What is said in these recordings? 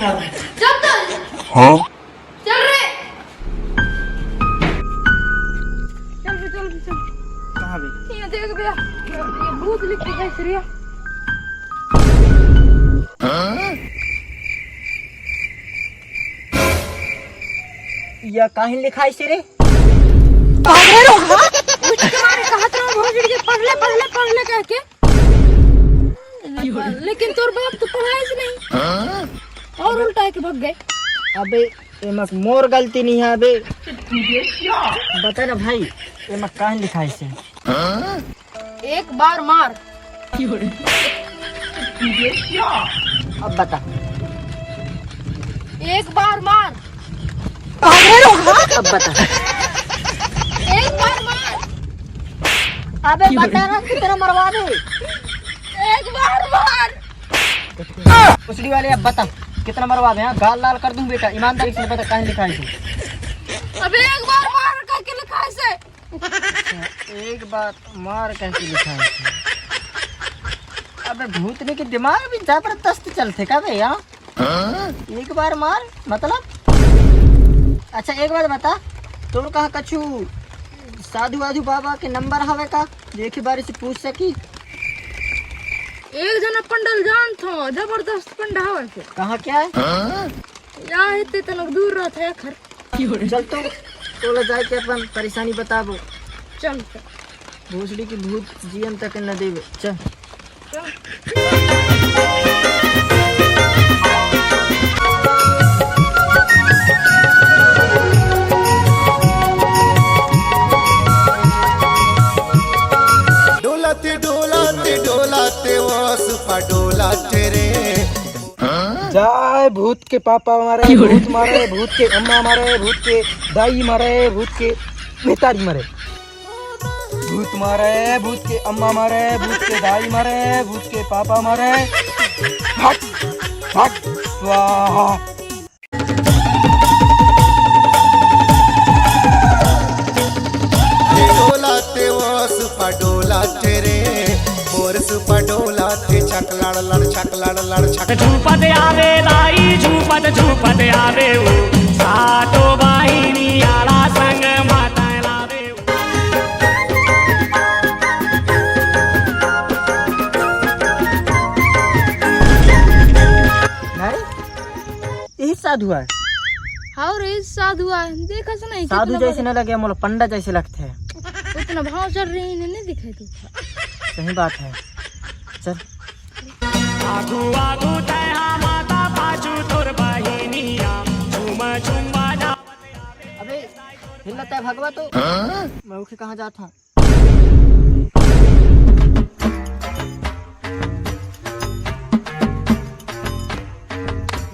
जब तक हाँ चल रे चल कहाँ बे? ये देख भैया ये भूत लिख के कैसे रिया या काहे लिखा है रे? पागल हो गया मुझे तुम्हारे कहा था भोजड़ी के पढ़ ले कह के लेकिन तोर बाप तो पढ़ाई से नहीं और उल्टा के भाग गए। अबे एमक मोर गलती नहीं है अबे बता ना भाई एमक काहे लिखा है इसे? एक बार मार अब बता एक बार मार अब बता एक बार मार अबे बता ना कितना मरवा दे एक बार मार पुछड़ी वाले अब बता कितना मरवा दे? हाँ गाल लाल कर दूं बेटा ईमानदारी से बता काहे लिखा है इसे? अबे एक बार मार कह के लिखा है इसे। एक बार मार कैसे लिखा है इसे? अबे भूतनी के दिमाग भी जबरदस्त चलते का बे यहाँ एक बार मार मतलब अच्छा एक बार बता तुम कहा कछु साधु वाधु बाबा के नंबर हवे का देखी बारी से पूछ सकी? एक जना पंडल जान थो जबरदस्त पंडा हवे के कहाँ क्या है? यहाँ इतने तनक दूर रहता है खर चल तो तोला जाए के अपन परेशानी बताबो चल भूसड़ी की भूत जीवन तक न देवे चल डोलाते डोलाते डोलाते वास डोलाते रे जाए भूत के पापा मारे भूत मारे भूत के अम्मा मारे भूत के दाई मारे भूत के नेताजी मारे भूत मारे भूत के अम्मा मारे भूत के दाई मारे भूत के पापा मारे भाग भाग स्वाहा डोलाते वास डोलाते रे मोर सुपा डोलाते छकलाड़ लड़ छकलाड़ लड़ छक झूपत आवे लाई झूपत आवे ओ सातो बाहिनी आला संग माता लावे यही साधु है हाँ रे साधु आ देखा से नहीं साधु जैसे न लगे मोला पंडा जैसे लगते हैं इतना भाव चढ़ रही है नहीं दिखाई तू सही बात है चल आगू आगू तया माता पाछू तोर बाहिनिया झूम बाजा अबे हिलता है भगवा तो मैं उठे कहाँ जाता हूँ?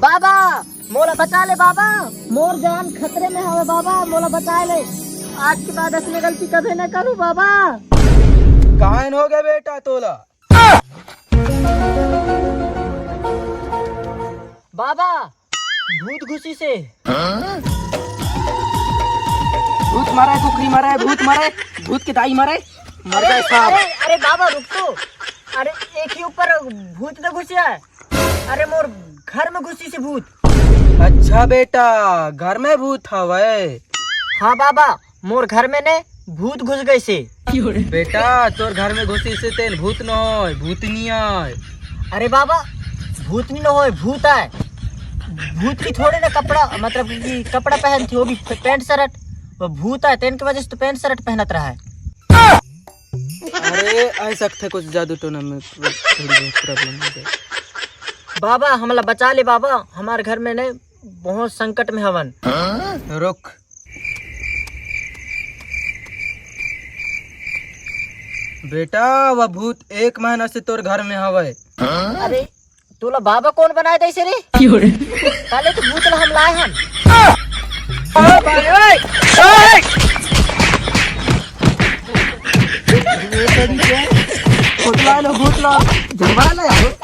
बाबा मोला बचा ले बाबा मोर जान खतरे में है बाबा मोला बचा ले आज के बाद असली गलती कभी न करूँ बाबा। काहन हो गया बेटा तोला बाबा भूत घुसी से भूत मारा है कुकरी मारा है भूत मारा है भूत के दाई मारा है मर गए साहब। अरे बाबा रुक तो अरे एक ही ऊपर भूत तो घुसिया है अरे मोर घर में घुसी से भूत। अच्छा बेटा घर में भूत हवे? हाँ बाबा मोर घर में ने भूत घुस गए से। बेटा तोर घर में घुसी से तेन भूत न होय भूतनी आय। अरे बाबा भूतनी न होय भूत है भूत की थोड़े ना कपड़ा मतलब कि कपड़ा पहनती वो भी पैंट शर्ट वो भूत है तेन की वजह से तो पैंट शर्ट पहनत रहा है। अरे ऐसा थे कुछ जादू टोना में थोड़ी बहुत प्रॉब्लम हो गई। बाबा हमला बचा ले बाबा हमारे घर में ने बहुत संकट में हवन। रुक बेटा वह भूत 1 महीना से तोर घर में हवे। अरे तोला बाबा कौन बनाए थे इसे रे? पहले तो भूत ला हम लाए हैं। भूत ला लो भूत ला झगड़ा ला यार।